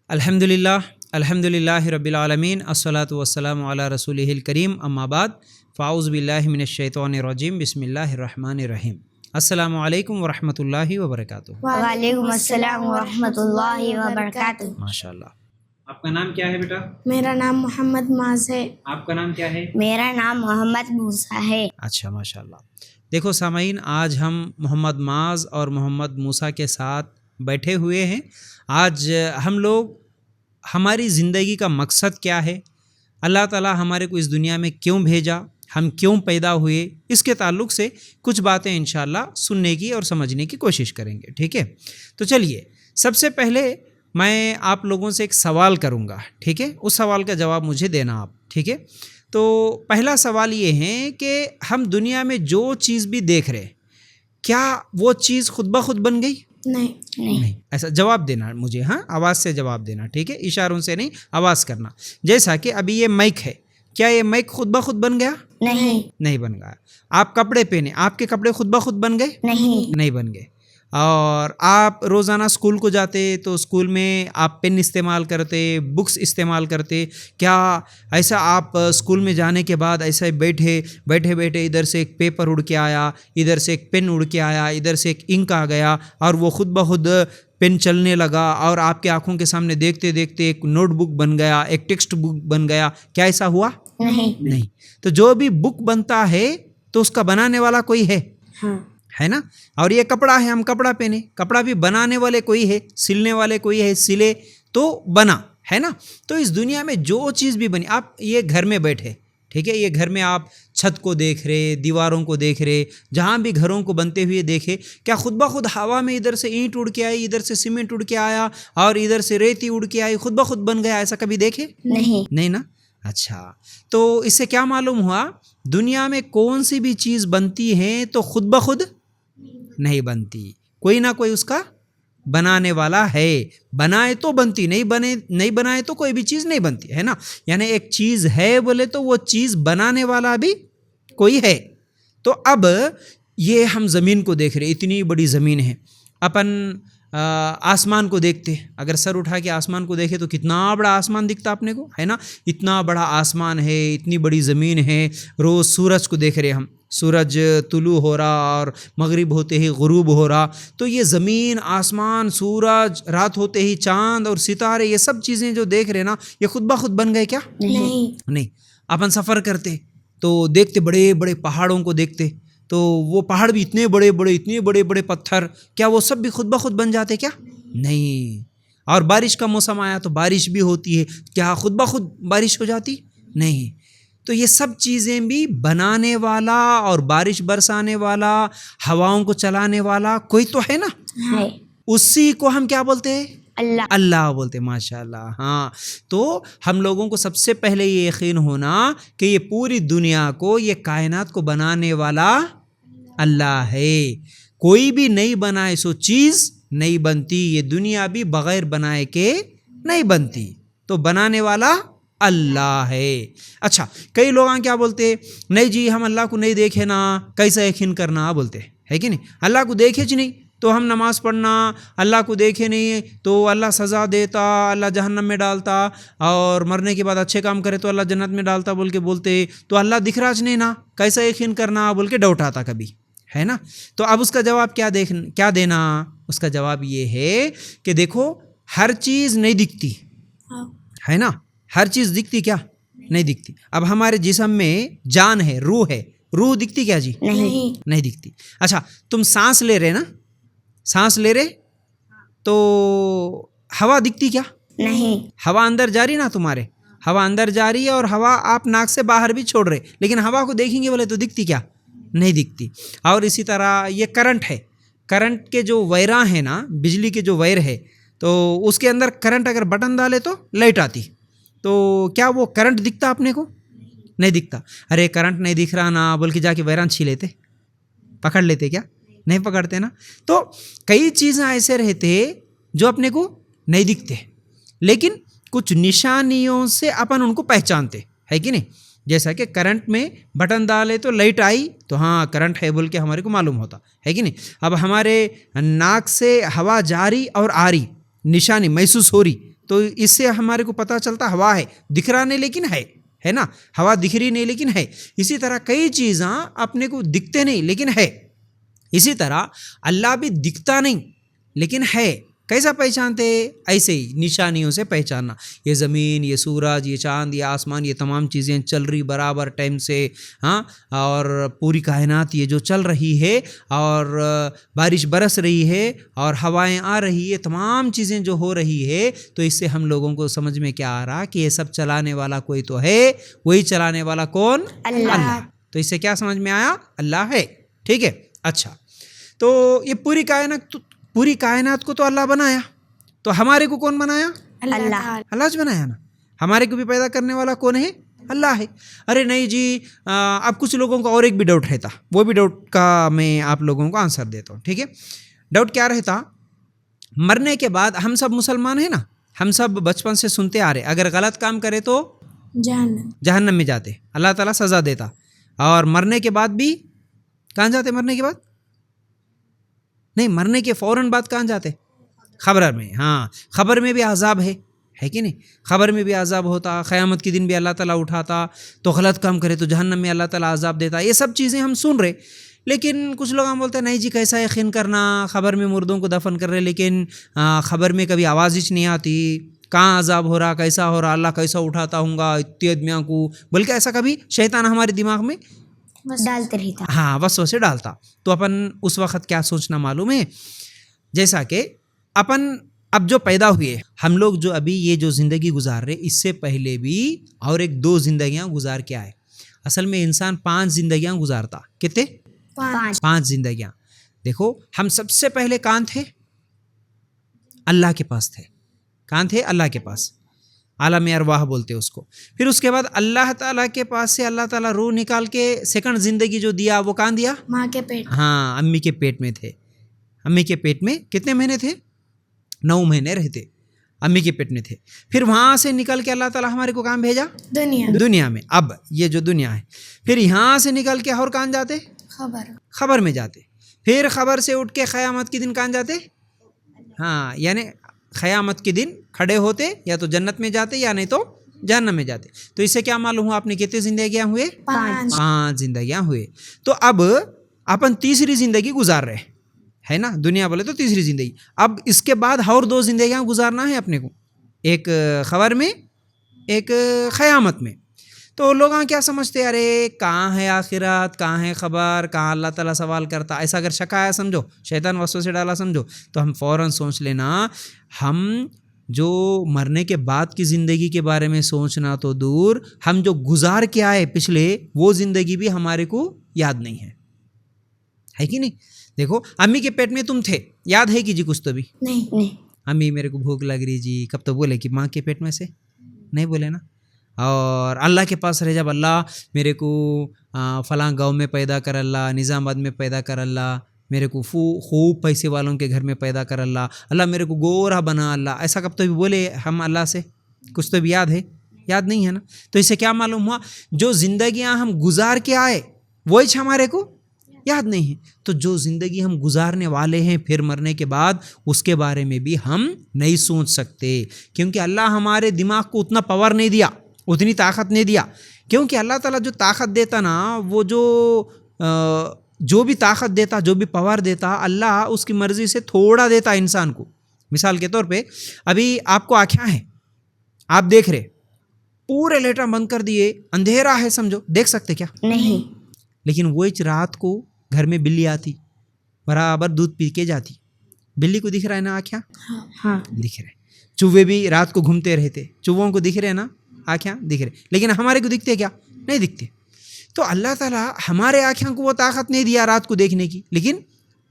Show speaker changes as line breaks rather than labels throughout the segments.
الحمدللہ رب العالمین الصلاۃ والسلام علی رسولہ الکریم اما بعد فاعوذ باللہ من الشیطان الرجیم بسم اللہ الرحمن الرحیم السلام علیکم ورحمۃ اللہ وبرکاتہ۔
وعلیکم السلام ورحمۃ اللہ وبرکاتہ۔
ماشاء اللہ۔ آپ کا نام کیا ہے بیٹا؟
میرا نام محمد معاذ ہے۔
آپ کا نام کیا ہے؟
میرا نام محمد موسیٰ ہے۔
اچھا ماشاء اللہ۔ دیکھو سامعین، آج ہم محمد معاذ اور محمد موسیٰ کے ساتھ بیٹھے ہوئے ہیں۔ آج ہم لوگ ہماری زندگی کا مقصد کیا ہے، اللہ تعالیٰ ہمارے کو اس دنیا میں کیوں بھیجا، ہم کیوں پیدا ہوئے، اس کے تعلق سے کچھ باتیں انشاءاللہ سننے کی اور سمجھنے کی کوشش کریں گے، ٹھیک ہے؟ تو چلیے، سب سے پہلے میں آپ لوگوں سے ایک سوال کروں گا، ٹھیک ہے؟ اس سوال کا جواب مجھے دینا آپ، ٹھیک ہے؟ تو پہلا سوال یہ ہے کہ ہم دنیا میں جو چیز بھی دیکھ رہے، کیا وہ چیز خود بخود بن گئی؟ نہیں، ایسا جواب دینا مجھے، ہاں، آواز سے جواب دینا، ٹھیک ہے؟ اشاروں سے نہیں، آواز کرنا۔ جیسا کہ ابھی یہ مائک ہے، کیا یہ مائک خود بخود بن گیا؟ نہیں بن گیا۔ آپ کپڑے پہنے، آپ کے کپڑے خود بخود بن گئے؟ نہیں بن گئے۔ اور آپ روزانہ اسکول کو جاتے تو اسکول میں آپ پین استعمال کرتے، بکس استعمال کرتے، کیا ایسا آپ اسکول میں جانے کے بعد ایسے بیٹھے ادھر سے ایک پیپر اڑ کے آیا، ادھر سے ایک پین اڑ کے آیا، ادھر سے ایک انک آ گیا اور وہ خود بخود پین چلنے لگا اور آپ کے آنکھوں کے سامنے دیکھتے دیکھتے ایک نوٹ بک بن گیا، ایک ٹیکسٹ بک بن گیا، کیا ایسا ہوا؟ نہیں۔ تو جو بھی بک بنتا ہے تو اس کا بنانے والا کوئی ہے نا؟ اور یہ کپڑا ہے، ہم کپڑا پہنے، کپڑا بھی بنانے والے کوئی ہے، سلنے والے کوئی ہے، سلے تو بنا، ہے نا؟ تو اس دنیا میں جو چیز بھی بنی، آپ یہ گھر میں بیٹھے، ٹھیک ہے؟ یہ گھر میں آپ چھت کو دیکھ رہے، دیواروں کو دیکھ رہے، جہاں بھی گھروں کو بنتے ہوئے دیکھے، کیا خود بخود ہوا میں ادھر سے اینٹ اڑ کے آئی، ادھر سے سیمنٹ اڑ کے آیا اور ادھر سے ریتی اڑ کے آئی، خود بخود بن گیا؟ ایسا کبھی دیکھے؟ نہیں نا؟ اچھا، تو اس سے کیا معلوم ہوا؟ دنیا میں کون سی بھی چیز بنتی ہے تو خود بخود نہیں بنتی، کوئی نہ کوئی اس کا بنانے والا ہے، بنائے تو بنتی، نہیں بنائے تو کوئی بھی چیز نہیں بنتی، ہے نا؟ یعنی ایک چیز ہے بولے تو وہ چیز بنانے والا بھی کوئی ہے۔ تو اب یہ ہم زمین کو دیکھ رہے، اتنی بڑی زمین ہے، اپن آسمان کو دیکھتے، اگر سر اٹھا کے آسمان کو دیکھے تو کتنا بڑا آسمان دکھتا اپنے کو، ہے نا؟ اتنا بڑا آسمان ہے، اتنی بڑی زمین ہے۔ روز سورج کو دیکھ رہے ہم، سورج طلوع ہو رہا اور مغرب ہوتے ہی غروب ہو رہا، تو یہ زمین، آسمان، سورج، رات ہوتے ہی چاند اور ستارے، یہ سب چیزیں جو دیکھ رہے نا، یہ خود بخود بن گئے کیا؟ نہیں۔ اپن سفر کرتے تو دیکھتے، بڑے بڑے پہاڑوں کو دیکھتے تو وہ پہاڑ بھی اتنے بڑے بڑے پتھر، کیا وہ سب بھی خود بخود بن جاتے کیا؟ نہیں۔ اور بارش کا موسم آیا تو بارش بھی ہوتی ہے، کیا خود بخود بارش ہو جاتی؟ نہیں۔ تو یہ سب چیزیں بھی بنانے والا اور بارش برسانے والا، ہواؤں کو چلانے والا کوئی تو ہے نا؟ اسی کو ہم کیا بولتے ہیں؟ اللہ بولتے، ماشاء اللہ۔ ہاں، تو ہم لوگوں کو سب سے پہلے یہ یقین ہونا کہ یہ پوری دنیا کو، یہ کائنات کو بنانے والا اللہ ہے۔ کوئی بھی نہیں بنائے سو چیز نہیں بنتی، یہ دنیا بھی بغیر بنائے کے نہیں بنتی، تو بنانے والا اللہ ہے۔ اچھا، کئی لوگ کیا بولتے، نہیں جی ہم اللہ کو نہیں دیکھے نا، کیسا یقین کرنا بولتے، ہے کہ نہیں؟ اللہ کو دیکھے چ نہیں تو ہم نماز پڑھنا، اللہ کو دیکھے نہیں تو اللہ سزا دیتا، اللہ جہنم میں ڈالتا، اور مرنے کے بعد اچھے کام کرے تو اللہ جنت میں ڈالتا بول کے بولتے، تو اللہ دکھ رہا نہیں نا، کیسا یقین کرنا بول کے ڈاؤٹ آتا کبھی، ہے نا؟ تو اب اس کا جواب کیا دینا؟ اس کا جواب یہ ہے کہ دیکھو، ہر چیز نہیں دکھتی، ہے نا؟ ہر چیز دکھتی کیا؟ نہیں دکھتی۔ اب ہمارے جسم میں جان ہے، روح ہے، روح دکھتی کیا جی؟ نہیں دکھتی۔ اچھا، تم سانس لے رہے نا، سانس لے رہے تو ہوا دکھتی کیا؟ نہیں۔ ہوا اندر جاری نا تمہارے، ہوا اندر جاری ہے اور ہوا آپ ناک سے باہر بھی چھوڑ رہے، لیکن ہوا کو دیکھیں گے بولے تو دکھتی کیا؟ نہیں دکھتی۔ اور اسی طرح یہ کرنٹ ہے، کرنٹ کے جو وائراں ہیں نا، بجلی کے جو وائر ہے، تو اس کے اندر کرنٹ اگر بٹن ڈالے تو لائٹ آتی، تو کیا وہ کرنٹ دکھتا اپنے کو؟ نہیں دکھتا۔ ارے کرنٹ نہیں دکھ رہا نا بول کے جا کے وائران چھین لیتے، پکڑ لیتے کیا؟ نہیں پکڑتے نا۔ تو کئی چیزیں ایسے رہتے جو اپنے کو نہیں دکھتے، لیکن کچھ نشانیوں سے اپن ان کو پہچانتے، ہے کہ نہیں؟ جیسا کہ کرنٹ میں بٹن ڈالے تو لائٹ آئی تو ہاں کرنٹ ہے بول کے ہمارے کو معلوم ہوتا ہے کہ نہیں؟ اب ہمارے ناک سے ہوا جاری اور آ رہی، نشانی محسوس ہو رہی تو اس سے ہمارے کو پتہ چلتا ہوا ہے، دکھ رہا نہیں لیکن ہے نا، ہوا دکھ رہی نہیں لیکن ہے. اسی طرح کئی چیزیں اپنے کو دکھتے نہیں لیکن ہے. اسی طرح اللہ بھی دکھتا نہیں لیکن ہے. کیسا پہچانتے؟ ایسے ہی نشانیوں سے پہچاننا. یہ زمین، یہ سورج، یہ چاند، یہ آسمان، یہ تمام چیزیں چل رہی برابر ٹائم سے، ہاں، اور پوری کائنات یہ جو چل رہی ہے اور بارش برس رہی ہے اور ہوائیں آ رہی ہے، تمام چیزیں جو ہو رہی ہے، تو اس سے ہم لوگوں کو سمجھ میں کیا آ رہا کہ یہ سب چلانے والا کوئی تو ہے. وہی چلانے والا کون؟ اللہ. تو اس سے کیا سمجھ میں آیا؟ اللہ ہے. ٹھیک ہے. اچھا، تو یہ پوری کائنات کو تو اللہ بنایا، تو ہمارے کو کون بنایا؟ اللہ جو بنایا نا. ہمارے کو بھی پیدا کرنے والا کون ہے؟ اللہ ہے. ارے نہیں جی، اب کچھ لوگوں کو اور ایک بھی ڈاؤٹ رہتا، وہ بھی ڈاؤٹ کا میں آپ لوگوں کو آنسر دیتا ہوں. ٹھیک ہے. ڈاؤٹ کیا رہتا؟ مرنے کے بعد ہم سب مسلمان ہیں نا، ہم سب بچپن سے سنتے آ رہے اگر غلط کام کرے تو جہنم میں جاتے، اللہ تعالیٰ سزا دیتا. اور مرنے کے بعد بھی کہاں جاتے؟ مرنے کے بعد نہیں، مرنے کے فوراً بعد کہاں جاتے؟ خبر میں. ہاں، خبر میں بھی عذاب ہے کہ نہیں؟ خبر میں بھی عذاب ہوتا. قیامت کے دن بھی اللہ تعالیٰ اٹھاتا، تو غلط کام کرے تو جہنم میں اللہ تعالیٰ عذاب دیتا. یہ سب چیزیں ہم سن رہے، لیکن کچھ لوگ ہم بولتے ہیں نہیں جی کیسا یقین کرنا، خبر میں مردوں کو دفن کر رہے لیکن خبر میں کبھی آواز ہی نہیں آتی، کہاں عذاب ہو رہا، کیسا ہو رہا، اللہ کیسا اٹھاتا ہوں گا اتنے آدمیوں کو. بلکہ ایسا کبھی شیطان ہمارے دماغ میں
ڈالتے رہتا.
ہاں، وسوسے ڈالتا. تو اپن اس وقت کیا سوچنا معلوم ہے؟ جیسا کہ اپن اب جو پیدا ہوئے ہم لوگ، جو ابھی یہ جو زندگی گزار رہے، اس سے پہلے بھی اور ایک 2 زندگیاں گزار کے آئے. اصل میں انسان 5 زندگیاں گزارتا. کتنے؟ 5 زندگیاں. دیکھو، ہم سب سے پہلے کہاں تھے؟ اللہ کے پاس تھے. کہاں تھے؟ اللہ کے پاس. عالم ارواح بولتے اس کو. پھر اس کے بعد اللہ تعالیٰ کے پاس سے اللہ تعالیٰ روح نکال کے سیکنڈ زندگی جو دیا وہ کہاں دیا؟
ماں کے پیٹ.
ہاں، امی کے پیٹ میں تھے. امی کے پیٹ میں کتنے مہینے تھے؟ 9 مہینے رہتے، امی کے پیٹ میں تھے. پھر وہاں سے نکل کے اللہ تعالیٰ ہمارے کو کہاں بھیجا؟ دنیا میں. اب یہ جو دنیا ہے، پھر یہاں سے نکل کے اور کہاں جاتے؟ خبر میں جاتے. پھر خبر سے اٹھ کے قیامت کے دن کہاں جاتے؟ ہاں، یعنی قیامت کے دن کھڑے ہوتے، یا تو جنت میں جاتے یا نہیں تو جہنم میں جاتے. تو اس سے کیا معلوم ہوا؟ آپ نے کتنے زندگیاں ہوئے؟ 5 زندگیاں ہوئے. تو اب اپن تیسری زندگی گزار رہے ہے نا، دنیا بولے تو تیسری زندگی. اب اس کے بعد اور 2 زندگیاں گزارنا ہے اپنے کو، ایک خبر میں، ایک قیامت میں. تو لوگ کیا سمجھتے؟ ارے کہاں ہے آخرت، کہاں ہے خبر، کہاں اللہ تعالیٰ سوال کرتا. ایسا اگر شک آیا سمجھو، شیطان وسوسے ڈالا سمجھو، تو ہم فوراً سوچ لینا، ہم جو مرنے کے بعد کی زندگی کے بارے میں سوچنا تو دور، ہم جو گزار کے آئے پچھلے، وہ زندگی بھی ہمارے کو یاد نہیں ہے کہ نہیں؟ دیکھو، امی کے پیٹ میں تم تھے، یاد ہے کہ جی کچھ تو بھی
نہیں.
امی میرے کو بھوک لگ رہی جی، کب تو بولے کہ ماں کے پیٹ میں سے نہیں بولے نا. اور اللہ کے پاس رہے، جب اللہ میرے کو فلاں گاؤں میں پیدا کر، اللہ نظام آباد میں پیدا کر، اللہ میرے کو خوب پیسے والوں کے گھر میں پیدا کر، اللہ میرے کو گورا بنا، اللہ ایسا کب تو بھی بولے ہم اللہ سے؟ کچھ تو بھی یاد ہے؟ یاد نہیں ہے نا. تو اس سے کیا معلوم ہوا؟ جو زندگیاں ہم گزار کے آئے وہی ہمارے کو یاد نہیں ہے. تو جو زندگی ہم گزارنے والے ہیں پھر مرنے کے بعد، اس کے بارے میں بھی ہم نہیں سوچ سکتے، کیونکہ اللہ ہمارے دماغ کو اتنا پاور نہیں دیا، اتنی طاقت نہیں دیا. کیونکہ اللہ تعالیٰ جو طاقت دیتا نا، وہ جو بھی طاقت دیتا، جو بھی پاور دیتا، اللہ اس کی مرضی سے تھوڑا دیتا انسان کو. مثال کے طور پہ ابھی آپ کو آنکھیں ہیں، آپ دیکھ رہے، پورے لیٹر بند کر دیے، اندھیرا ہے سمجھو، دیکھ سکتے کیا؟ نہیں. لیکن وہی رات کو گھر میں بلی آتی، برابر دودھ پی کے جاتی. بلی کو دکھ رہا ہے نا آنکھیں؟ ہاں دکھ رہے. چوہے بھی رات کو گھومتے رہتے، چوہوں کو دکھ رہے نا آنکھیں؟ دکھ رہے. لیکن ہمارے کو دکھتے کیا؟ نہیں دکھتے. تو اللہ تعالیٰ ہمارے آنکھوں کو وہ طاقت نہیں دیا رات کو دیکھنے کی، لیکن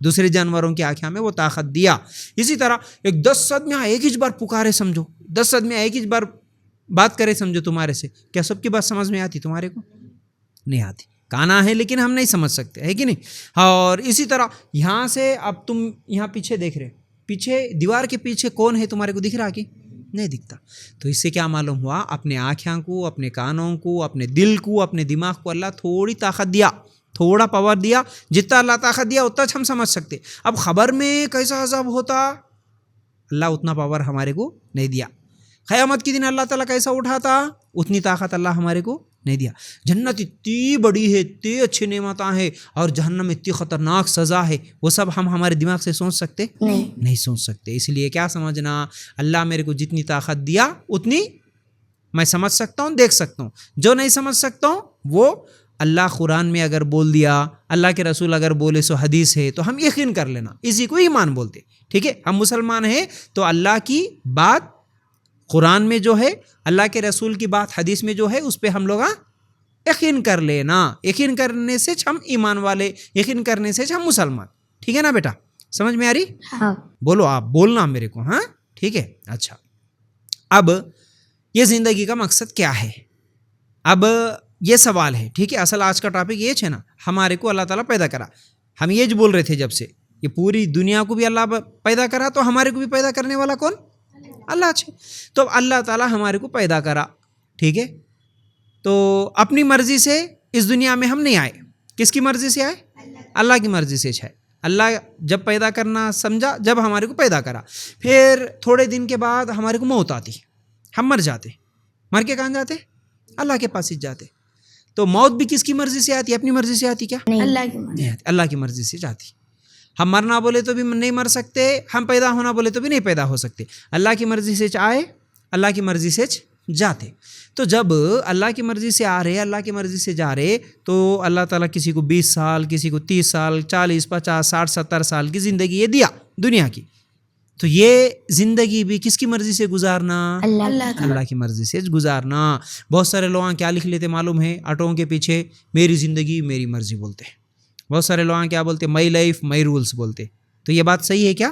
دوسرے جانوروں کی آنکھوں میں وہ طاقت دیا. اسی طرح ایک 10 آدمی ایک ہی بار پکارے سمجھو، 10 آدمی ایک ہی بار بات کرے سمجھو تمہارے سے، کیا سب کی بات سمجھ میں آتی؟ تمہارے کو نہیں آتی. کانا ہے لیکن ہم نہیں سمجھ سکتے، ہے کہ نہیں؟ اور اسی طرح یہاں سے اب تم یہاں پیچھے دیکھ رہے، پیچھے دیوار کے پیچھے کون ہے تمہارے کو دکھ رہا کہ نہیں دکھتا. تو اس سے کیا معلوم ہوا؟ اپنے آنکھوں کو، اپنے کانوں کو، اپنے دل کو، اپنے دماغ کو اللہ تھوڑی طاقت دیا، تھوڑا پاور دیا. جتنا اللہ طاقت دیا اتنا ہم سمجھ سکتے. اب خبر میں کیسا عذاب ہوتا، اللہ اتنا پاور ہمارے کو نہیں دیا. قیامت کے دن اللہ تعالیٰ کیسا اٹھاتا؟ اتنی طاقت اللہ ہمارے کو نہیں دیا. جنت اتنی بڑی ہے، اتنی اچھی نعمتیں ہیں، اور جہنم اتنی خطرناک سزا ہے، وہ سب ہم ہمارے دماغ سے سوچ سکتے نہیں سوچ سکتے. اس لیے کیا سمجھنا، اللہ میرے کو جتنی طاقت دیا اتنی میں سمجھ سکتا ہوں، دیکھ سکتا ہوں. جو نہیں سمجھ سکتا ہوں وہ اللہ قرآن میں اگر بول دیا، اللہ کے رسول اگر بولے سو حدیث ہے تو ہم یقین کر لینا، اسی کو ایمان بولتے. ٹھیک ہے، ہم مسلمان ہیں تو اللہ کی بات قرآن میں جو ہے، اللہ کے رسول کی بات حدیث میں جو ہے، اس پہ ہم لوگ یقین کر لینا. یقین کرنے سے ہم ایمان والے، یقین کرنے سے ہم مسلمان. ٹھیک ہے نا بیٹا؟ سمجھ میں آ رہی؟
ہاں.
بولو، آپ بولنا میرے کو. ہاں ٹھیک ہے. اچھا، اب یہ زندگی کا مقصد کیا ہے؟ اب یہ سوال ہے. ٹھیک ہے، اصل آج کا ٹاپک یہ ہے نا، ہمارے کو اللہ تعالیٰ پیدا کرا. ہم یہ جو بول رہے تھے جب سے، یہ پوری دنیا کو بھی اللہ پیدا کرا، تو ہمارے کو بھی پیدا کرنے والا کون؟ اللہ. اچھا، تو اللہ تعالیٰ ہمارے کو پیدا کرا. ٹھیک ہے، تو اپنی مرضی سے اس دنیا میں ہم نہیں آئے. کس کی مرضی سے آئے؟ اللہ کی مرضی سے ہے. اللہ جب پیدا کرنا سمجھا، جب ہمارے کو پیدا کرا، پھر تھوڑے دن کے بعد ہمارے کو موت آتی، ہم مر جاتے. مر کے کہاں جاتے؟ اللہ کے پاس ہی جاتے. تو موت بھی کس کی مرضی سے آتی؟ اپنی مرضی سے آتی کیا؟
اللہ کی مرضی.
اللہ کی مرضی سے جاتی. ہم مرنا بولے تو بھی نہیں مر سکتے، ہم پیدا ہونا بولے تو بھی نہیں پیدا ہو سکتے. اللہ کی مرضی سے آئے، اللہ کی مرضی سے جاتے. تو جب اللہ کی مرضی سے آ رہے، اللہ کی مرضی سے جا رہے، تو اللہ تعالیٰ کسی کو 20 سال، کسی کو 30 سال، 40، 50، 60، 70 سال کی زندگی یہ دیا دنیا کی. تو یہ زندگی بھی کس کی مرضی سے گزارنا؟ اللہ کی مرضی سے گزارنا. بہت سارے لوگ کیا لکھ لیتے معلوم ہے؟ آٹوؤں کے پیچھے میری زندگی میری مرضی بولتے. بہت سارے لوگ کیا بولتے؟ مائی لائف مائی رولس بولتے. تو یہ بات صحیح ہے کیا؟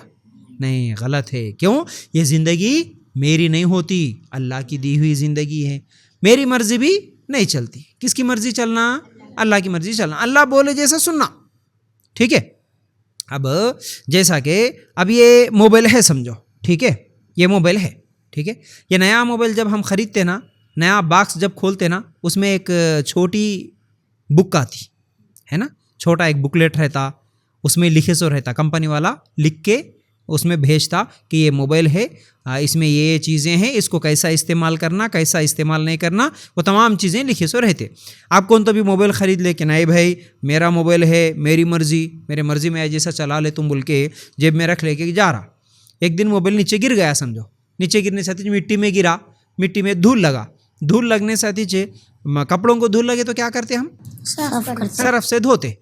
نہیں، غلط ہے. کیوں؟ یہ زندگی میری نہیں ہوتی، اللہ کی دی ہوئی زندگی ہے. میری مرضی بھی نہیں چلتی. کس کی مرضی چلنا؟ اللہ کی مرضی چلنا. اللہ بولے جیسا سننا. ٹھیک ہے. اب جیسا کہ اب یہ موبائل ہے سمجھو. ٹھیک ہے، یہ موبائل ہے. ٹھیک ہے، یہ نیا موبائل جب ہم خریدتے نا، نیا باکس جب کھولتے نا، اس میں ایک چھوٹی بک آتی ہے نا، چھوٹا ایک بکلیٹ رہتا، اس میں لکھے سو رہتا، کمپنی والا لکھ کے اس میں بھیجتا کہ یہ موبائل ہے، اس میں یہ چیزیں ہیں، اس کو کیسا استعمال کرنا، کیسا استعمال نہیں کرنا، وہ تمام چیزیں لکھے سو رہتے. آپ کون تو بھی موبائل خرید لے کہ نہیں بھائی میرا موبائل ہے، میری مرضی، میرے مرضی میں جیسا چلا لے تم بول کے جیب میں رکھ لے کے جا رہا. ایک دن موبائل نیچے گر گیا سمجھو. نیچے گرنے سے مٹی میں گرا، مٹی میں دھول لگا. دھول لگنے سے کپڑوں کو دھول لگے تو کیا کرتے ہم؟ سرف سے دھوتے،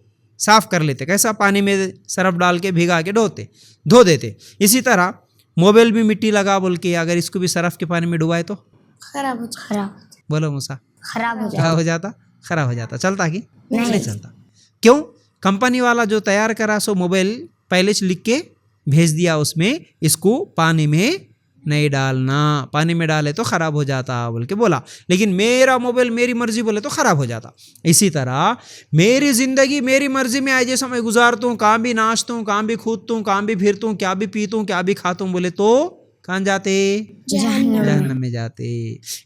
صاف کر لیتے. کیسا؟ پانی میں سرف ڈال کے بھگا کے دھو دیتے. اسی طرح موبائل بھی مٹی لگا بول کے اگر اس کو بھی سرف کے پانی میں ڈبائے تو
خراب ہو جاتا.
بولو موسیٰ،
خراب ہو
کیا ہو جاتا؟ خراب ہو جاتا. چلتا کہ
نہیں
چلتا. کیوں؟ کمپنی والا جو تیار کرا سو موبائل پہلے سے لکھ کے بھیج دیا، اس میں اس کو پانی میں نہیں ڈالنا، پانی میں ڈالے تو خراب ہو جاتا بول کے بولا. لیکن میرا موبائل میری مرضی بولے تو خراب ہو جاتا. اسی طرح میری زندگی میری مرضی میں آئے جیسا میں گزارتا ہوں، کہاں بھی ناچتا ہوں، کہاں بھی کھودتا ہوں، کہاں بھی پھرتا ہوں، کیا بھی پیتا ہوں، کیا بھی کھاتا ہوں بولے تو کہاں جاتے؟ جہنم میں جاتے.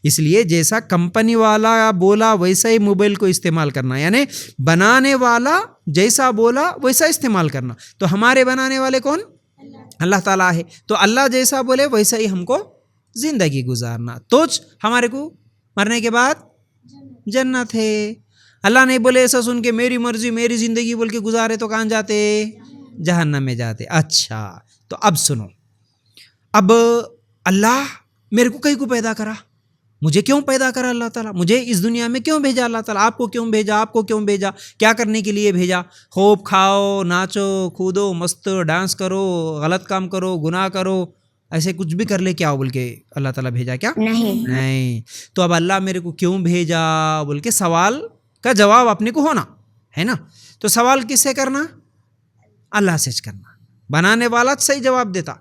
اس لیے جیسا کمپنی والا بولا ویسا ہی موبائل کو استعمال کرنا، یعنی بنانے والا جیسا بولا ویسا استعمال کرنا. تو ہمارے بنانے والے کون؟ اللہ تعالیٰ ہے. تو اللہ جیسا بولے ویسا ہی ہم کو زندگی گزارنا، تو ہمارے کو مرنے کے بعد جنت ہے. اللہ نہیں بولے ایسا سن کے میری مرضی میری زندگی بول کے گزارے تو کہاں جاتے؟ جہنم میں جاتے. اچھا، تو اب سنو، اب اللہ میرے کو کہیں کو پیدا کرا، مجھے کیوں پیدا کرا اللہ تعالیٰ؟ مجھے اس دنیا میں کیوں بھیجا اللہ تعالیٰ؟ آپ کو کیوں بھیجا؟ آپ کو کیوں بھیجا؟ کیا کرنے کے لیے بھیجا؟ خوب کھاؤ، ناچو، کودو، مست ڈانس کرو، غلط کام کرو، گناہ کرو، ایسے کچھ بھی کر لے کیا بول کے اللہ تعالیٰ بھیجا کیا؟ نہیں. تو اب اللہ میرے کو کیوں بھیجا بول کے سوال کا جواب اپنے کو ہونا ہے نا. تو سوال کس سے کرنا؟ اللہ سے کرنا. بنانے والا صحیح جواب دیتا،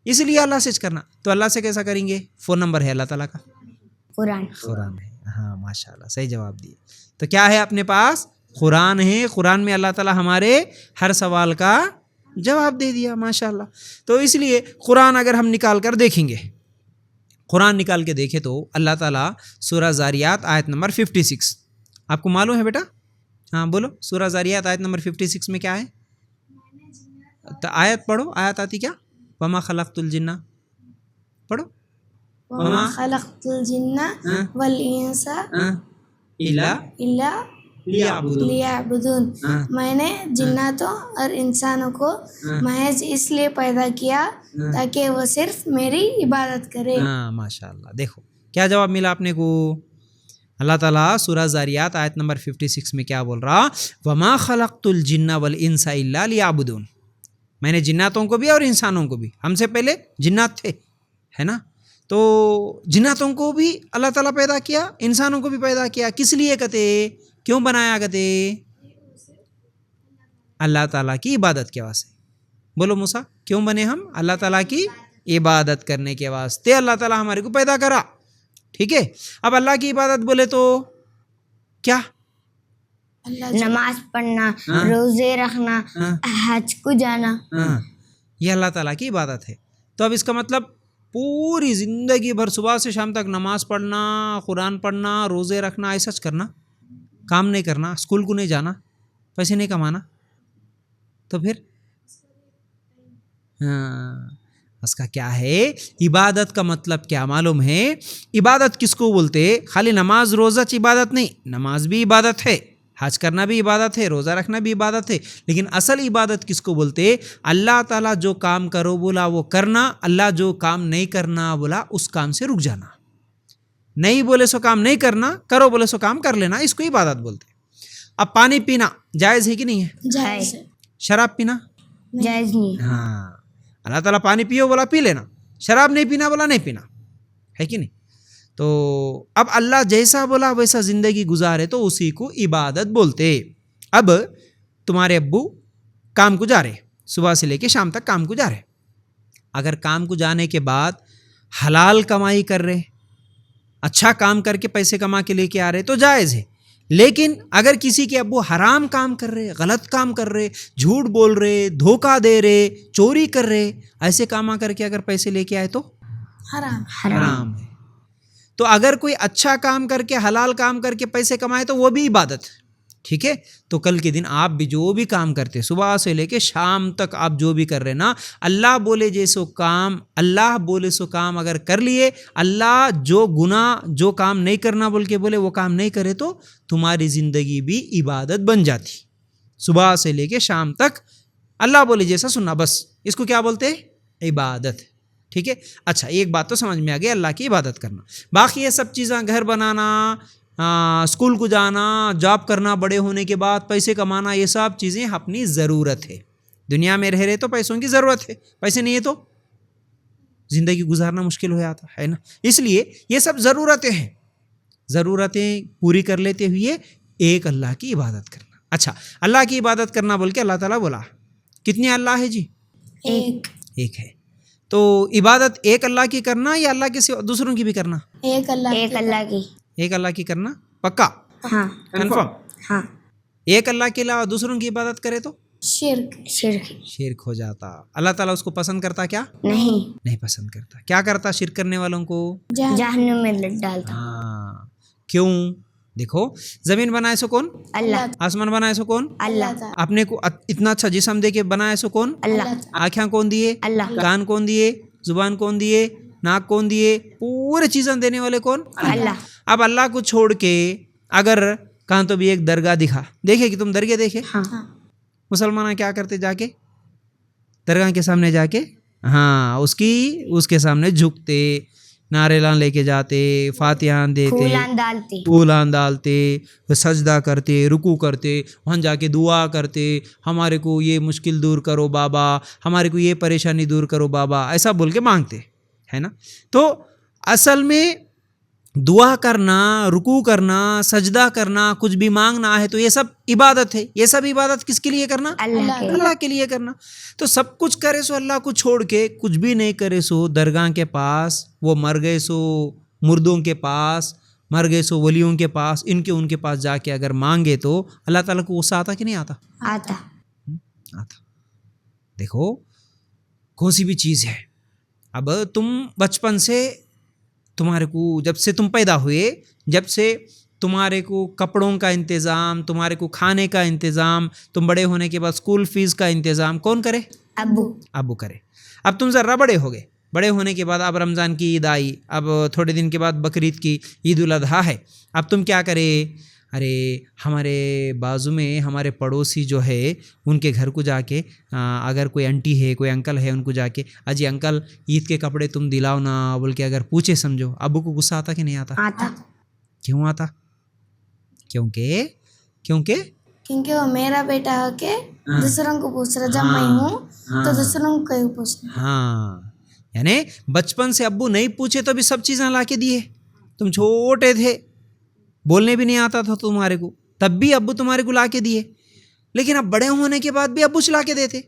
اس لیے اللہ سے کرنا. تو اللہ سے کیسا کریں گے؟ فون نمبر ہے اللہ تعالیٰ کا، قرآن ہے. ہاں ماشاء اللہ، صحیح جواب دیے. تو کیا ہے اپنے پاس؟ قرآن ہے. قرآن میں اللہ تعالیٰ ہمارے ہر سوال کا جواب دے دیا ماشاء اللہ. تو اس لیے قرآن اگر ہم نکال کر دیکھیں گے، قرآن نکال کے دیکھے تو اللہ تعالیٰ سورہ زاریات آیت نمبر 56، آپ کو معلوم ہے بیٹا؟ ہاں بولو. سورہ زاریات آیت نمبر 56 میں کیا ہے؟ تو آیت پڑھو. آیت آتی کیا؟ وما خلقت الجنہ، پڑھو.
وما خلقت الجن والانس
الا
الا
لیعبدون.
لیعبدون. میں نے جناتوں اور انسانوں کو محض اس لیے پیدا کیا تاکہ وہ صرف میری عبادت کرے.
ہاں ماشاء اللہ. دیکھو کیا جواب ملا آپ نے کو. اللہ تعالیٰ سورہ زاریات آیت نمبر 56 میں کیا بول رہا؟ وما خلقت الجن والانس الا لیعبدون. میں نے جناتوں کو بھی اور انسانوں کو بھی، ہم سے پہلے جنات تھے ہے نا، تو جناتوں کو بھی اللہ تعالیٰ پیدا کیا، انسانوں کو بھی پیدا کیا. کس لیے کہتے؟ کیوں بنایا کہتے؟ اللہ تعالیٰ کی عبادت کے واسطے. بولو موسیٰ کیوں بنے ہم؟ اللہ تعالیٰ کی عبادت کرنے کے واسطے اللہ تعالیٰ ہمارے کو پیدا کرا. ٹھیک ہے. اب اللہ کی عبادت بولے تو کیا؟
نماز پڑھنا، روزے رکھنا، حج کو جانا.
یہ اللہ تعالیٰ کی عبادت ہے. تو اب اس کا مطلب پوری زندگی بھر صبح سے شام تک نماز پڑھنا، قرآن پڑھنا، روزے رکھنا، ایسا کرنا، کام نہیں کرنا، اسکول کو نہیں جانا، پیسے نہیں کمانا، تو پھر اس کا کیا ہے؟ عبادت کا مطلب کیا معلوم ہے؟ عبادت کس کو بولتے؟ خالی نماز روزہ عبادت نہیں، نماز بھی عبادت ہے، حج کرنا بھی عبادت ہے، روزہ رکھنا بھی عبادت ہے، لیکن اصل عبادت کس کو بولتے؟ اللہ تعالیٰ جو کام کرو بولا وہ کرنا، اللہ جو کام نہیں کرنا بولا اس کام سے رک جانا. نہیں بولے سو کام نہیں کرنا، کرو بولے سو کام کر لینا، اس کو عبادت بولتے. اب پانی پینا جائز ہے کہ نہیں ہے؟
جائز.
شراب پینا
جائز نہیں.
ہاں اللہ تعالیٰ پانی پیو بولا پی لینا، شراب نہیں پینا بولا نہیں پینا، ہے کہ نہیں؟ تو اب اللہ جیسا بولا ویسا زندگی گزارے تو اسی کو عبادت بولتے. اب تمہارے ابو کام کو جا رہے، صبح سے لے کے شام تک کام کو جا رہے، اگر کام کو جانے کے بعد حلال کمائی کر رہے، اچھا کام کر کے پیسے کما کے لے کے آ رہے تو جائز ہے. لیکن اگر کسی کے ابو حرام کام کر رہے، غلط کام کر رہے، جھوٹ بول رہے، دھوکہ دے رہے، چوری کر رہے، ایسے کام کر کے اگر پیسے لے کے آئے تو حرام ہے. تو اگر کوئی اچھا کام کر کے حلال کام کر کے پیسے کمائے تو وہ بھی عبادت ہے. ٹھیک ہے. تو کل کے دن آپ بھی جو بھی کام کرتے، صبح سے لے کے شام تک آپ جو بھی کر رہے نا، اللہ بولے جیسو کام، اللہ بولے سو کام اگر کر لیے، اللہ جو گناہ جو کام نہیں کرنا بول کے بولے وہ کام نہیں کرے تو تمہاری زندگی بھی عبادت بن جاتی. صبح سے لے کے شام تک اللہ بولے جیسا سننا، بس اس کو کیا بولتے؟ عبادت. ٹھیک ہے. اچھا ایک بات تو سمجھ میں آ گئی، اللہ کی عبادت کرنا. باقی یہ سب چیزیں، گھر بنانا، اسکول کو جانا، جاب کرنا، بڑے ہونے کے بعد پیسے کمانا، یہ سب چیزیں اپنی ضرورت ہے. دنیا میں رہ رہے تو پیسوں کی ضرورت ہے، پیسے نہیں ہے تو زندگی گزارنا مشکل ہو جاتا ہے نا. اس لیے یہ سب ضرورتیں ہیں، ضرورتیں پوری کر لیتے ہوئے ایک اللہ کی عبادت کرنا. اچھا اللہ کی عبادت کرنا بول کے اللہ تعالیٰ بولا. کتنے اللہ ہے جی؟ ایک ہے. تو عبادت ایک اللہ کی کرنا یا اللہ کے سوا دوسروں کی بھی کرنا؟
ایک اللہ کی.
ایک اللہ کی کرنا پکا؟
ہاں
کنفرم.
ہاں.
ایک اللہ کے علاوہ دوسروں کی عبادت کرے تو
شرک
ہو جاتا. اللہ تعالیٰ اس کو پسند کرتا کیا؟ نہیں پسند کرتا. کیا کرتا شرک کرنے والوں کو؟
جہنم میں ڈالتا.
ہاں. کیوں؟ دیکھو زمین بنائے سو کون؟
اللہ.
آسمان بنائے سو کون؟
اللہ.
اپنے کو اتنا اچھا جسم دے کے بنائے سو کون؟
اللہ.
آنکھیں کون دیے؟
اللہ.
کان کون دیے؟ زبان کون دیے؟ ناک کون دیے؟ پورے چیزیں دینے والے کون؟
اللہ.
اب اللہ کو چھوڑ کے اگر کہاں تو بھی ایک درگاہ دکھا، دیکھے کہ تم درگاہ دیکھے؟ مسلمان کیا کرتے؟ جا کے درگاہ کے سامنے جا کے اس کے سامنے جھکتے، ناریلان لے کے جاتے، فاتحہ دیتے، پھولان ڈالتے، سجدہ کرتے، رکوع کرتے، وہاں جا کے دعا کرتے، ہمارے کو یہ مشکل دور کرو بابا، ہمارے کو یہ پریشانی دور کرو بابا، ایسا بول کے مانگتے ہے نا. تو اصل میں دعا کرنا، رکوع کرنا، سجدہ کرنا، کچھ بھی مانگنا ہے تو یہ سب عبادت ہے. یہ سب عبادت کس کے لیے کرنا؟ اللہ کے لیے کرنا. تو سب کچھ کرے سو اللہ کو چھوڑ کے، کچھ بھی نہیں کرے سو درگاہ کے پاس، وہ مر گئے سو مردوں کے پاس، مر گئے سو ولیوں کے پاس، ان کے پاس جا کے اگر مانگے تو اللہ تعالیٰ کو غصہ آتا کہ نہیں آتا؟ آتا. دیکھو کون سی بھی چیز ہے، اب تم بچپن سے تمہارے کو جب سے تم پیدا ہوئے، جب سے تمہارے کو کپڑوں کا انتظام، تمہارے کو کھانے کا انتظام، تم بڑے ہونے کے بعد اسکول فیس کا انتظام کون کرے؟ ابو کرے. اب تم ذرا بڑے ہو گئے، بڑے ہونے کے بعد اب رمضان کی عید آئی, اب تھوڑے دن کے بعد بقرعید کی عید الاضحیٰ ہے, اب تم کیا کرے, ارے ہمارے بازو میں ہمارے پڑوسی جو ہے ان کے گھر کو جا کے اگر کوئی انٹی ہے کوئی انکل ہے ان کو جا کے اجی انکل عید کے کپڑے تم دلاؤ نا بول کے اگر پوچھے سمجھو, ابو کو غصہ آتا کہ نہیں آتا؟
آتا.
کیوں آتا؟ کیونکہ
وہ میرا بیٹا ہو کے دوسروں کو پوچھ رہا, جب میں ہوں تو دوسروں کو کیوں پوچھنا.
ہاں, یعنی بچپن سے ابو نہیں پوچھے تو بھی سب چیزیں لا کے دیے, تم چھوٹے تھے بولنے بھی نہیں آتا تھا تمہارے کو, تب بھی ابو تمہارے کو لا کے دیے, لیکن اب بڑے ہونے کے بعد بھی ابو چلا کے دیتے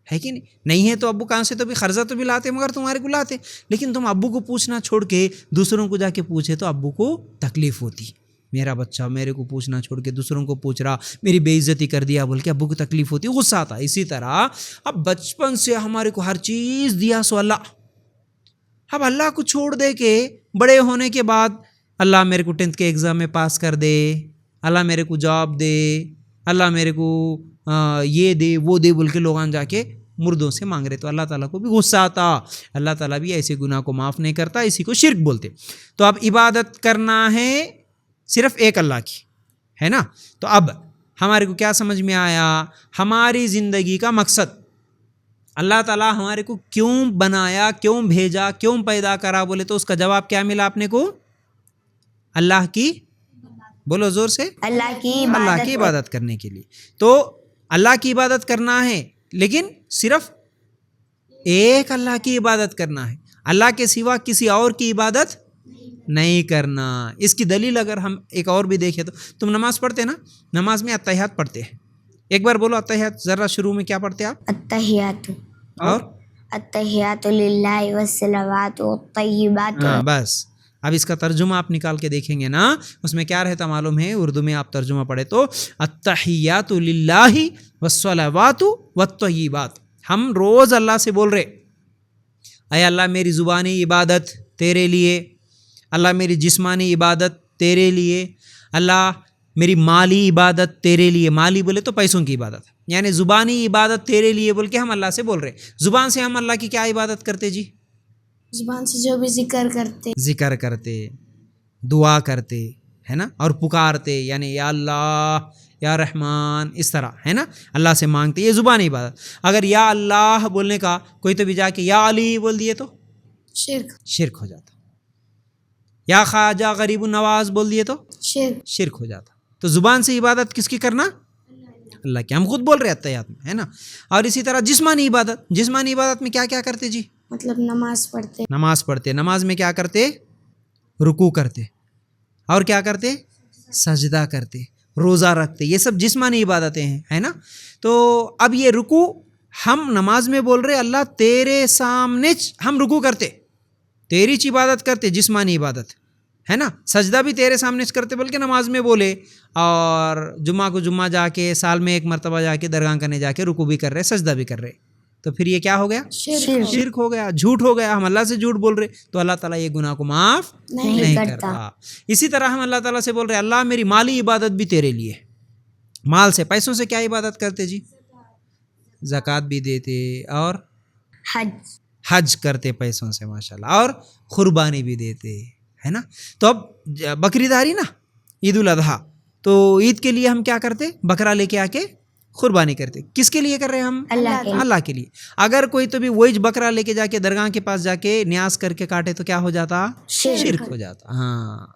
ہے کہ نہیں ہے تو ابو کہاں سے تو بھی قرضہ تو بھی لاتے مگر تمہارے کو لاتے, لیکن تم ابو کو پوچھنا چھوڑ کے دوسروں کو جا کے پوچھے تو ابو کو تکلیف ہوتی, میرا بچہ میرے کو پوچھنا چھوڑ کے دوسروں کو پوچھ رہا, میری بے عزتی کر دیا بول کے ابو کو تکلیف ہوتی, غصہ آتا. اسی طرح اب بچپن سے ہمارے کو ہر چیز دیا سو اللہ, اب اللہ کو چھوڑ دے کے بڑے ہونے کے بعد اللہ میرے کو 10th کے ایگزام میں پاس کر دے, اللہ میرے کو جاب دے, اللہ میرے کو یہ دے وہ دے بول کے لوگاں جا کے مردوں سے مانگ رہے, تو اللہ تعالیٰ کو بھی غصہ آتا. اللہ تعالیٰ بھی ایسے گناہ کو معاف نہیں کرتا, اسی کو شرک بولتے. تو اب عبادت کرنا ہے صرف ایک اللہ کی ہے نا. تو اب ہمارے کو کیا سمجھ میں آیا, ہماری زندگی کا مقصد, اللہ تعالیٰ ہمارے کو کیوں بنایا, کیوں بھیجا, کیوں پیدا کرا بولے تو اس کا جواب کیا ملا اپنے کو, اللہ کی, بولو زور سے, اللہ کی عبادت کرنے کے لیے. تو اللہ کی عبادت کرنا ہے لیکن صرف ایک اللہ کی عبادت کرنا ہے, اللہ کے سوا کسی اور کی عبادت نہیں کرنا. اس کی دلیل اگر ہم ایک اور بھی دیکھیں تو تم نماز پڑھتے نا, نماز میں اتحیات پڑھتے ہیں, ایک بار بولو اتحیات, ذرا شروع میں کیا پڑھتے آپ؟
التحیات,
اور
التحیات للہ والصلوات والطیبات.
بس اب اس کا ترجمہ آپ نکال کے دیکھیں گے نا, اس میں کیا رہتا معلوم ہے, اردو میں آپ ترجمہ پڑھے تو التحیات للہ والصلوات والطیبات. ہم روز اللہ سے بول رہے, اے اللہ میری زبانی عبادت تیرے لیے, اللہ میری جسمانی عبادت تیرے لیے, اللہ میری مالی عبادت تیرے لیے. مالی بولے تو پیسوں کی عبادت, یعنی زبانی عبادت تیرے لیے بول کے ہم اللہ سے بول رہے. زبان سے ہم اللہ کی کیا عبادت کرتے جی؟
زبان سے جو بھی ذکر کرتے, دعا کرتے ہے نا, اور پکارتے, یعنی یا اللہ یا رحمان, اس طرح ہے نا, اللہ سے مانگتے, یہ زبانی عبادت. اگر یا اللہ بولنے کا کوئی تو بھی جا کے یا علی بول دیے تو شرک ہو جاتا, یا خواجہ غریب النواز بول دیے تو شرک ہو جاتا. تو زبان سے عبادت کس کی کرنا؟ اللہ کی. ہم خود بول رہے اتحیات میں ہے نا. اور اسی طرح جسمانی عبادت میں کیا کیا کرتے جی؟ مطلب نماز پڑھتے,
نماز میں کیا کرتے؟ رکوع کرتے, اور کیا کرتے؟ سجدہ کرتے, روزہ رکھتے, یہ سب جسمانی عبادتیں ہیں ہے نا. تو اب یہ رکوع ہم نماز میں بول رہے اللہ تیرے سامنے ہم رکوع کرتے, تیری عبادت کرتے, جسمانی عبادت ہے نا. سجدہ بھی تیرے سامنے کرتے بلکہ نماز میں بولے, اور جمعہ کو جمعہ جا کے سال میں ایک مرتبہ جا کے درگاہ کرنے جا کے رکوع بھی کر رہے, سجدہ بھی کر رہے. تو پھر یہ کیا ہو گیا؟ شرک ہو گیا, جھوٹ ہو گیا. ہم اللہ سے جھوٹ بول رہے تو اللہ تعالیٰ یہ گناہ کو معاف نہیں کرتا. اسی طرح ہم اللہ تعالیٰ سے بول رہے اللہ میری مالی عبادت بھی تیرے لیے. مال سے, پیسوں سے کیا عبادت کرتے جی؟ زکوٰۃ بھی دیتے اور حج کرتے پیسوں سے ماشاءاللہ, اور قربانی بھی دیتے ہے نا. تو اب بقرعید آ رہی نا, عید الاضحیٰ, تو عید کے لیے ہم کیا کرتے؟ بکرا لے کے آ کے قربانی کرتے. کس کے لیے کر رہے ہیں ہم؟ اللہ کے لیے. اگر کوئی تو بھی وہی بکرا لے کے جا کے درگاہ کے پاس جا کے نیاز کر کے کاٹے تو کیا ہو جاتا؟ شرک ہو جاتا. ہاں,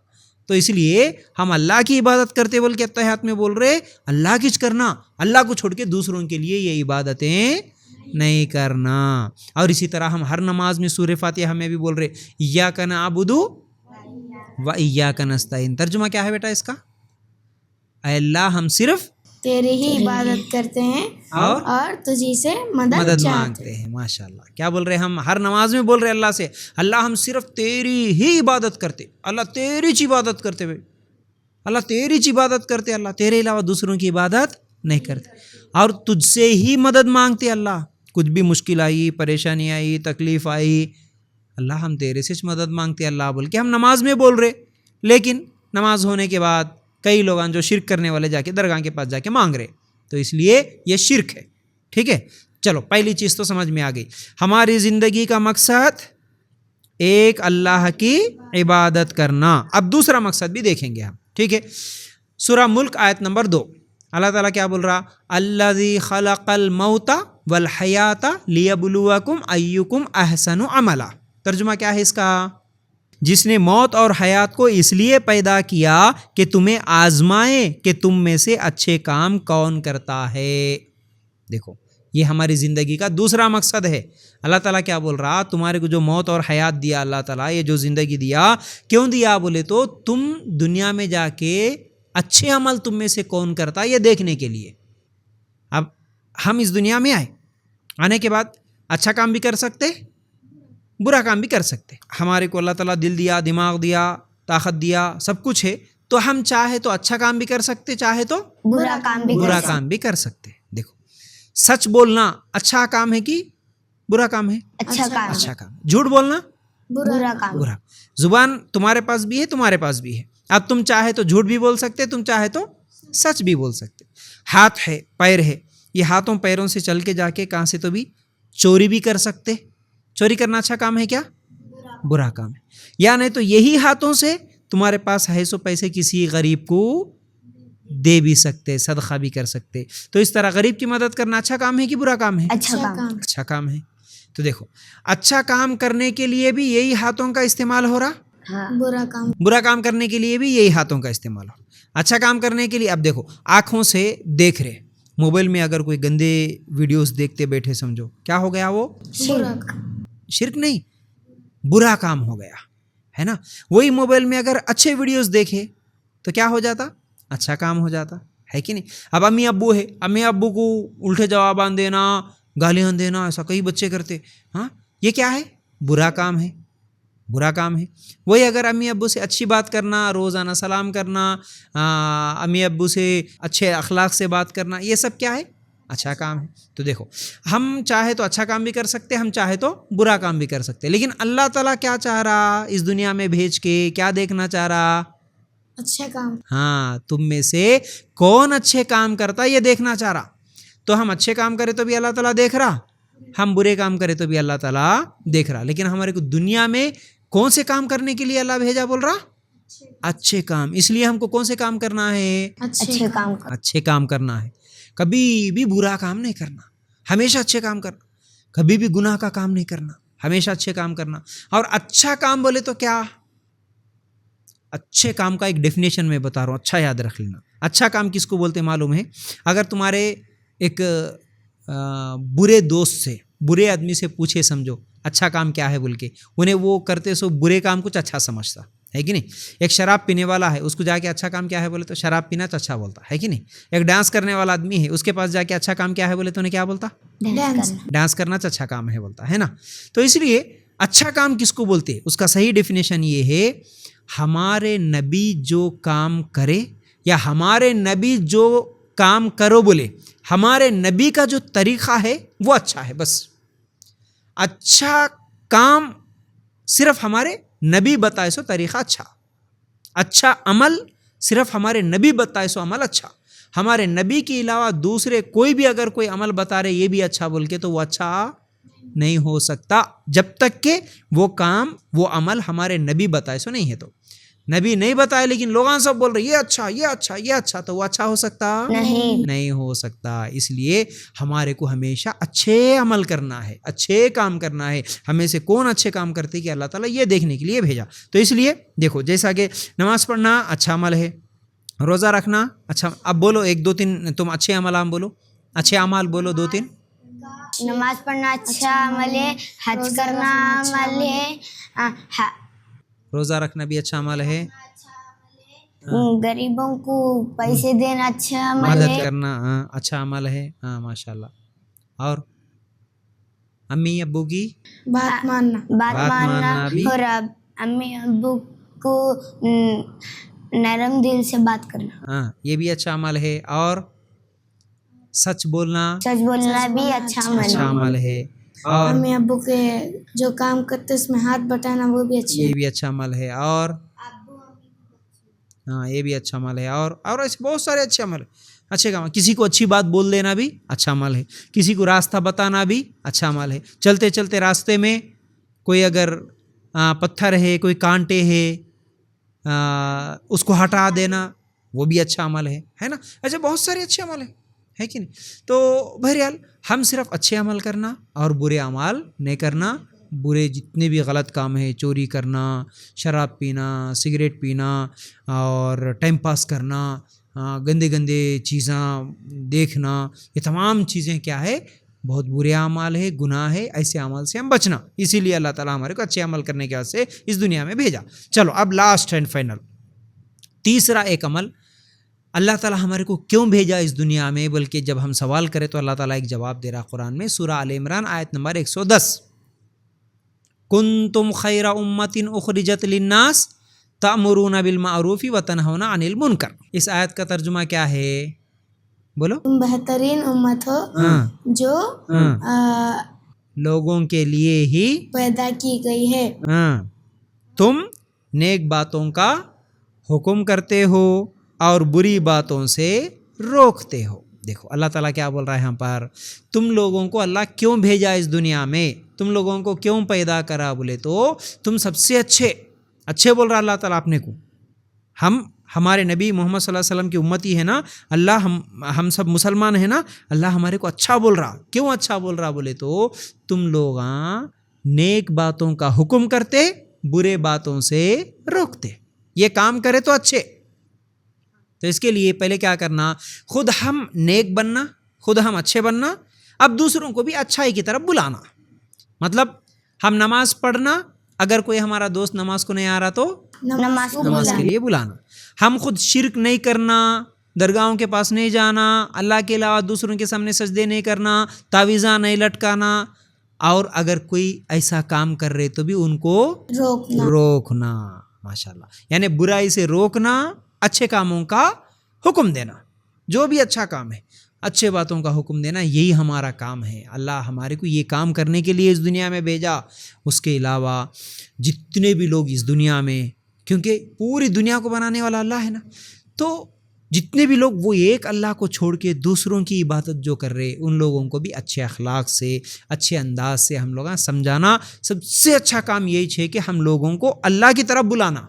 تو اس لیے ہم اللہ کی عبادت کرتے بول کے اتحیات میں بول رہے اللہ کی کرنا, اللہ کو چھوڑ کے دوسروں کے لیے یہ عبادتیں نہیں کرنا. اور اسی طرح ہم ہر نماز میں سورہ فاتحہ میں بھی بول رہے ایاک نعبد و ایاک نستعین. ترجمہ کیا ہے بیٹا اس کا؟ اے اللہ ہم صرف
تیری ہی عبادت کرتے ہیں اور تجھی سے مدد
مانگتے ہیں. ماشاءاللہ, کیا بول رہے ہم ہر نماز میں بول رہے اللہ سے اللہ ہم صرف تیری ہی عبادت کرتے, اللہ تیری عبادت کرتے ہوئے, اللہ تیری عبادت کرتے, اللہ تیرے علاوہ دوسروں کی عبادت نہیں کرتے, اور تجھ سے ہی مدد مانگتے. اللہ کچھ بھی مشکل آئی, پریشانی آئی, تکلیف آئی, اللہ ہم تیرے سے مدد مانگتے اللہ بول کے ہم نماز میں بول رہے. لیکن نماز ہونے کے بعد کئی لوگ جو شرک کرنے والے جا کے درگاہ کے پاس جا کے مانگ رہے, تو اس لیے یہ شرک ہے. ٹھیک ہے, چلو پہلی چیز تو سمجھ میں آ گئی, ہماری زندگی کا مقصد ایک اللہ کی عبادت کرنا. اب دوسرا مقصد بھی دیکھیں گے ہم, ٹھیک ہے. سورہ ملک آیت نمبر 2, اللہ تعالیٰ کیا بول رہا؟ الذی خلق الموت والحیات لیبلوکم ایکم احسن عملا. ترجمہ کیا ہے اس کا؟ جس نے موت اور حیات کو اس لیے پیدا کیا کہ تمہیں آزمائے کہ تم میں سے اچھے کام کون کرتا ہے. دیکھو یہ ہماری زندگی کا دوسرا مقصد ہے. اللہ تعالیٰ کیا بول رہا؟ تمہارے کو جو موت اور حیات دیا اللہ تعالیٰ, یہ جو زندگی دیا, کیوں دیا بولے تو تم دنیا میں جا کے اچھے عمل تم میں سے کون کرتا ہے یہ دیکھنے کے لیے. اب ہم اس دنیا میں آنے کے بعد اچھا کام بھی کر سکتے, برا کام بھی کر سکتے. ہمارے کو اللہ تعالیٰ دل دیا, دماغ دیا, طاقت دیا, سب کچھ ہے, تو ہم چاہے تو اچھا کام بھی کر سکتے, چاہے تو برا کام بھی کر سکتے. دیکھو سچ بولنا اچھا کام ہے کہ برا کام ہے؟ اچھا کام. جھوٹ بولنا برا. زبان تمہارے پاس بھی ہے, تمہارے پاس بھی ہے. اب تم چاہے تو جھوٹ بھی بول سکتے, تم چاہے تو سچ بھی بول سکتے. ہاتھ ہے, پیر ہے, یہ ہاتھوں پیروں سے چل کے جا کے کہاں سے تو بھی چوری بھی کر سکتے. چوری کرنا اچھا کام ہے کیا؟ برا کام ہے. یا نہیں تو یہی ہاتھوں سے تمہارے پاس ہے سو پیسے کسی غریب کو دے بھی سکتے, صدقہ بھی کر سکتے. تو اس طرح غریب کی مدد کرنا اچھا کام ہے کہ برا کام ہے؟ اچھا کام ہے. تو دیکھو اچھا کام کرنے کے لیے بھی یہی ہاتھوں کا استعمال ہو رہا, برا کام کرنے کے لیے بھی یہی ہاتھوں کا استعمال ہو. اچھا کام کرنے کے لیے اب دیکھو آنکھوں سے دیکھ رہے, موبائل میں اگر کوئی گندے ویڈیوز دیکھتے بیٹھے, سمجھو کیا ہو گیا, وہ شرک نہیں, برا کام ہو گیا, ہے نا. وہی موبائل میں اگر اچھے ویڈیوز دیکھے تو کیا ہو جاتا؟ اچھا کام ہو جاتا, ہے کہ نہیں. اب امی ابو ہے, امی ابو کو الٹے جوابان دینا, گالیاں دینا, ایسا کئی بچے کرتے. ہاں یہ کیا ہے؟ برا کام ہے, برا کام ہے. وہی اگر امی ابو سے اچھی بات کرنا, روزانہ سلام کرنا, امی ابو سے اچھے اخلاق سے بات کرنا, یہ سب کیا ہے؟ اچھا کام ہے. تو دیکھو ہم چاہے تو اچھا کام بھی کر سکتے, ہم چاہے تو برا کام بھی کر سکتے. لیکن اللہ تعالیٰ کیا چاہ رہا اس دنیا میں بھیج کے؟ کیا دیکھنا چاہ رہا؟ اچھے کام. ہاں, تم میں سے کون اچھے کام کرتا یہ دیکھنا چاہ رہا. تو ہم اچھے کام کرے تو بھی اللہ تعالیٰ دیکھ رہا, ہم برے کام کرے تو بھی اللہ تعالیٰ دیکھ رہا. لیکن ہمارے کو دنیا میں کون سے کام کرنے کے لیے اللہ بھیجا بول رہا؟ اچھے کام. اس لیے ہم کو کون سے کام کرنا ہے؟ اچھے کام کرنا ہے. کبھی بھی برا کام نہیں کرنا, ہمیشہ اچھے کام کرنا. کبھی بھی گناہ کا کام نہیں کرنا, ہمیشہ اچھے کام کرنا. اور اچھا کام بولے تو کیا؟ اچھے کام کا ایک ڈیفینیشن میں بتا رہا ہوں, اچھا یاد رکھ لینا. اچھا کام کس کو بولتے معلوم ہے؟ اگر تمہارے ایک برے دوست سے, برے آدمی سے پوچھے سمجھو اچھا کام کیا ہے بول کے, انہیں وہ کرتے سو برے کام کچھ اچھا سمجھتا, ہے کہ نہیں. ایک شراب پینے والا ہے, اس کو جا کے اچھا کام کیا ہے بولے تو شراب پینا اچھا بولتا, ہے کہ نہیں. ایک ڈانس کرنے والا آدمی ہے, اس کے پاس جا کے اچھا کام کیا ہے بولے تو انہیں کیا بولتا؟ ڈانس کرنا اچھا کام ہے بولتا, ہے نا. تو اس لیے اچھا کام کس کو بولتے؟ اس کا صحیح ڈیفینیشن یہ ہے, ہمارے نبی جو کام کرے یا ہمارے نبی جو کام کرو بولے, ہمارے نبی کا جو طریقہ ہے وہ اچھا ہے. بس اچھا کام صرف ہمارے نبی بتائے سو طریقہ اچھا, اچھا عمل صرف ہمارے نبی بتائے سو عمل اچھا. ہمارے نبی کے علاوہ دوسرے کوئی بھی اگر کوئی عمل بتا رہے یہ بھی اچھا بول کے, تو وہ اچھا نہیں ہو سکتا جب تک کہ وہ کام وہ عمل ہمارے نبی بتائے سو نہیں ہے. تو نبی نہیں بتائے لیکن لوگاں سب بول رہے یہ اچھا یہ اچھا یہ اچھا, تو وہ اچھا ہو سکتا نہیں ہو سکتا. اس لیے ہمارے کو ہمیشہ اچھے عمل کرنا ہے, اچھے کام کرنا ہے. ہمیں سے کون اچھے کام کرتے کہ اللہ تعالیٰ یہ دیکھنے کے لیے بھیجا. تو اس لیے دیکھو جیسا کہ نماز پڑھنا اچھا عمل ہے, روزہ رکھنا اچھا. اب بولو 1 2 3 تم اچھے عمل بولو, اچھے اعمال بولو 2 3.
نماز پڑھنا اچھا عمل ہے, حج کرنا عمل ہے,
روزہ رکھنا بھی اچھا عمل ہے,
غریبوں کو پیسے دینا اچھا عمل ہے,
مدد کرنا اچھا عمل ہے. ہاں ماشاء اللہ. اور امی ابو کی
بات ماننا
بھی,
اور امی ابو کو نرم دل سے بات کرنا,
ہاں یہ بھی اچھا عمل ہے. اور سچ بولنا
بھی اچھا
عمل ہے. اور
امی ابو کے جو کام کرتے اس میں ہاتھ بٹانا وہ بھی اچھا
یہ بھی اچھا عمل ہے. اور ہاں یہ بھی اچھا عمل ہے. اور ایسے بہت سارے اچھے عمل اچھے کام. کسی کو اچھی بات بول دینا بھی اچھا عمل ہے, کسی کو راستہ بتانا بھی اچھا عمل ہے. چلتے چلتے راستے میں کوئی اگر پتھر ہے, کوئی کانٹے ہے, اس کو ہٹا دینا, وہ بھی اچھا عمل ہے نا. اچھا بہت سارے اچھے عمل ہیں, ہے کہ نہیں. تو بہرحال ہم صرف اچھے عمل کرنا اور برے اعمال نہیں کرنا. برے جتنے بھی غلط کام ہیں, چوری کرنا, شراب پینا, سگریٹ پینا اور ٹائم پاس کرنا, گندے گندے چیزاں دیکھنا, یہ تمام چیزیں کیا ہے, بہت برے اعمال ہے, گناہ ہے. ایسے اعمال سے ہم بچنا. اسی لیے اللہ تعالیٰ ہمارے کو اچھے عمل کرنے کے واسطے اس دنیا میں بھیجا. چلو اب لاسٹ اینڈ فائنل تیسرا ایک عمل, اللہ تعالیٰ ہمارے کو کیوں بھیجا اس دنیا میں, بلکہ جب ہم سوال کریں تو اللہ تعالیٰ ایک جواب دے رہا قرآن میں, سورہ آل عمران آیت نمبر 110. کنتم خیر امۃ اخرجت للناس تأمرون بالمعروف وتنہون عن المنکر. اس آیت کا ترجمہ کیا ہے, بولو.
تم بہترین امت ہو جو
لوگوں کے لیے ہی
پیدا کی گئی ہے.
تم نیک باتوں کا حکم کرتے ہو اور بری باتوں سے روکتے ہو. دیکھو اللہ تعالیٰ کیا بول رہا ہے یہاں پر, تم لوگوں کو اللہ کیوں بھیجا اس دنیا میں, تم لوگوں کو کیوں پیدا کرا, بولے تو تم سب سے اچھے بول رہا اللہ تعالیٰ اپنے کو. ہمارے نبی محمد صلی اللہ علیہ وسلم کی امتی ہے نا, اللہ ہم سب مسلمان ہیں نا, اللہ ہمارے کو اچھا بول رہا. کیوں اچھا بول رہا, بولے تو تم لوگ نیک باتوں کا حکم کرتے, برے باتوں سے روکتے. یہ کام کرے تو اچھے. تو اس کے لیے پہلے کیا کرنا, خود ہم نیک بننا, خود ہم اچھے بننا, اب دوسروں کو بھی اچھائی کی طرف بلانا. مطلب ہم نماز پڑھنا, اگر کوئی ہمارا دوست نماز کو نہیں آ رہا تو نماز کے لیے بلانا. ہم خود شرک نہیں کرنا, درگاہوں کے پاس نہیں جانا, اللہ کے علاوہ دوسروں کے سامنے سجدے نہیں کرنا, تعویذاں نہیں لٹکانا, اور اگر کوئی ایسا کام کر رہے تو بھی ان کو روکنا. ماشاءاللہ, یعنی برائی سے روکنا, اچھے کاموں کا حکم دینا. جو بھی اچھا کام ہے, اچھے باتوں کا حکم دینا, یہی ہمارا کام ہے. اللہ ہمارے کو یہ کام کرنے کے لیے اس دنیا میں بھیجا. اس کے علاوہ جتنے بھی لوگ اس دنیا میں, کیونکہ پوری دنیا کو بنانے والا اللہ ہے نا, تو جتنے بھی لوگ وہ ایک اللہ کو چھوڑ کے دوسروں کی عبادت جو کر رہے, ان لوگوں کو بھی اچھے اخلاق سے, اچھے انداز سے ہم لوگ سمجھانا. سب سے اچھا کام یہی ہے کہ ہم لوگوں کو اللہ کی طرف بلانا,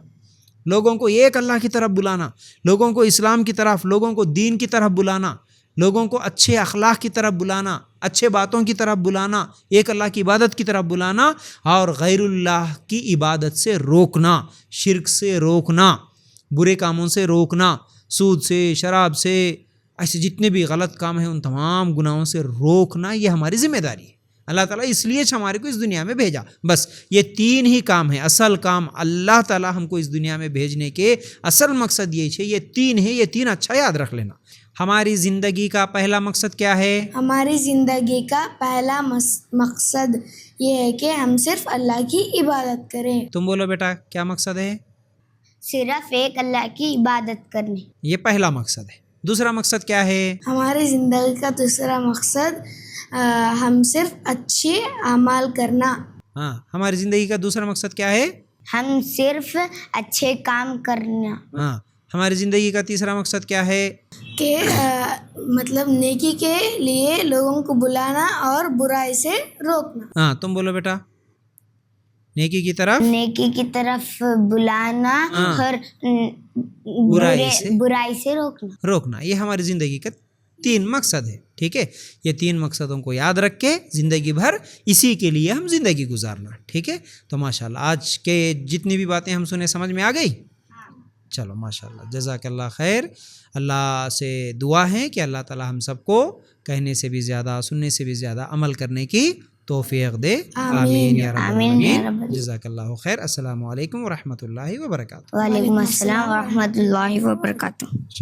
لوگوں کو ایک اللہ کی طرف بلانا, لوگوں کو اسلام کی طرف, لوگوں کو دین کی طرف بلانا, لوگوں کو اچھے اخلاق کی طرف بلانا, اچھے باتوں کی طرف بلانا, ایک اللہ کی عبادت کی طرف بلانا, اور غیر اللہ کی عبادت سے روکنا, شرک سے روکنا, برے کاموں سے روکنا, سود سے, شراب سے, ایسے جتنے بھی غلط کام ہیں ان تمام گناہوں سے روکنا. یہ ہماری ذمہ داری ہے. اللہ تعالیٰ اس لیے ہمارے کو اس دنیا میں بھیجا. بس یہ 3 ہی کام ہیں, اصل کام. اللہ تعالیٰ ہم کو اس دنیا میں بھیجنے کے اصل مقصد یہی ہے, یہ 3 ہے. یہ 3 اچھا یاد رکھ لینا. ہماری زندگی کا پہلا مقصد کیا ہے,
ہماری زندگی کا پہلا مقصد یہ ہے کہ ہم صرف اللہ کی عبادت کریں.
تم بولو بیٹا, کیا مقصد ہے؟
صرف ایک اللہ کی عبادت کرنے.
یہ پہلا مقصد ہے. دوسرا مقصد کیا ہے؟
ہماری زندگی کا دوسرا مقصد ہم صرف اچھے اعمال کرنا.
ہاں, ہماری زندگی کا دوسرا مقصد کیا ہے؟
ہم صرف اچھے کام کرنا.
ہاں, ہماری زندگی کا تیسرا مقصد کیا ہے؟
کہ مطلب نیکی کے لیے لوگوں کو بلانا اور برائی سے روکنا.
ہاں, تم بولو بیٹا. نیکی کی طرف
بلانا اور برائی سے
روکنا. یہ ہماری زندگی کا 3 مقصد ہے. ٹھیک ہے, یہ 3 مقصدوں کو یاد رکھ کے زندگی بھر اسی کے لیے ہم زندگی گزارنا. ٹھیک ہے, تو ماشاءاللہ آج کے جتنی بھی باتیں ہم سنے سمجھ میں آ گئی. چلو ماشاءاللہ, جزاک اللہ خیر. اللہ سے دعا ہے کہ اللہ تعالی ہم سب کو کہنے سے بھی زیادہ, سننے سے بھی زیادہ عمل کرنے کی توفیق دے. آمین یا رب العالمین. جزاک اللہ خیر. السلام علیکم ورحمۃ اللہ وبرکاتہ.
وعلیکم السلام ورحمۃ اللہ وبرکاتہ.